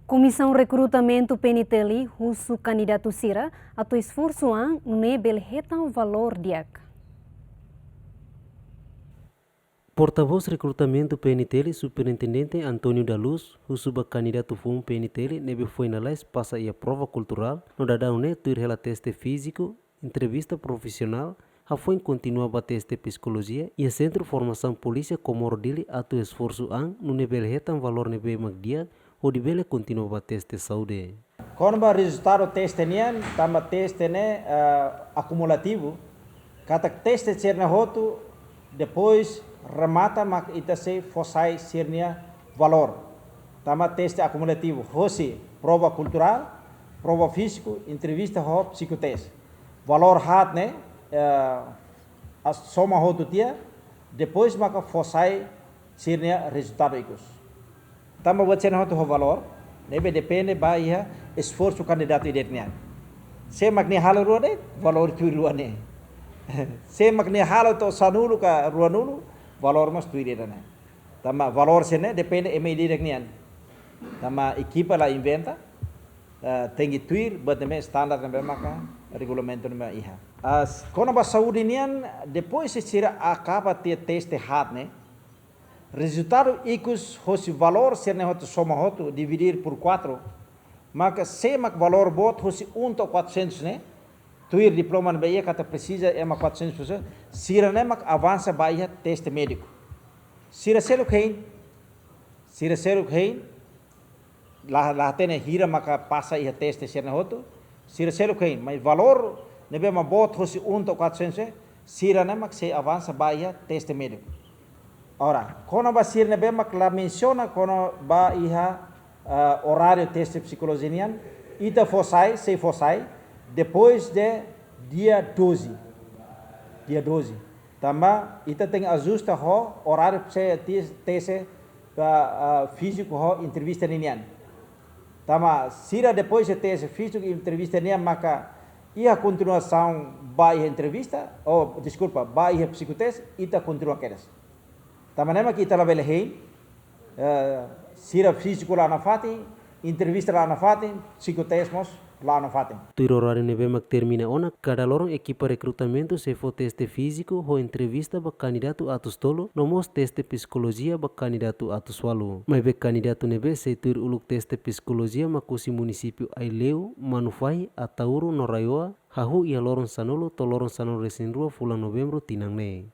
Comissão Recrutamento PNTL, russo candidato Sira, atau esforço an nebel retan valor diak. Porta-voz Recrutamento PNTL, Superintendente Antônio da Luz, russo candidato FUM PNTL, nebe foi na les passa a prova cultural, no dadão ne tuir rela teste físico, entrevista profissional, a foi continua a teste psicologia e a Centro Formação Polícia Comoro dele atu esforço an no nebel retan valor nebe magdia ou de bele continua a teste saúde. Quando o resultado teste nian, tamba teste ne acumulativo, cada teste ser na roto, depois remata mak ita se fossai sernia valor. Tamba teste acumulativo, hoje prova cultural, prova físico, entrevista ho psicoteste. Valor hat ne a soma roto dia, depois mak fossai sernia resultado icos. Tamba buat ser ho valor. Nebe depende ba ia esforço candidato idetnya. Se magni halo ruane valor tu ruane. Se magni halo to sanulu ka ruanulu valor mas tu idetnya. Tama valor sene depende eme idetnya. Tama equipa la inventa tengi tuir bateme standar na maka regulamento na iha. As kono ba saúde nian depois se tira acaba ter teste hat né. Resultado icus hoje valor ser ne hoto soma hoto dividir por 4, maka se mak valor bot hoje 1 to 400 ne, tuir diploma na Bahia kata precisa é mak 400%, sira ne mak avança Bahia teste médico. Sira selo kein, la tene hira maka passa ia teste ser ne hoto, sira selo kein, mas valor ne be ma bot hoje 1 to 400, sira ne mak se avança Bahia teste médico. Ora, quando vai ser na bema que lá menciona quando vai iha horário teste psicologia, ita fossai, sei fossai, depois de dia 12. Também ita tem ajusta ho horário teste físico ho entrevista nian. Também sira depois de teste físico entrevista nian maka ia continuação vai entrevista, desculpa, vai psicoteste, ita continua queres. Tamanema kita la belehei, sira físico lá na fatin, entrevista lá na fatin, psicotesmos lá na fatin. Tuir horário nebe mak termina ona, cada lorong equipa recrutamento se for teste físico ou entrevista ba candidato atus tolo, nomos teste psicologia ba candidato atus walu. Mas be candidato nebe se tuir uluk teste psicologia makusi município Aileu, Manufai, Atauro, Noraioa, hahu ia lorong sanolo to lorong sanolo resin rua fulan Novembro tinang ne.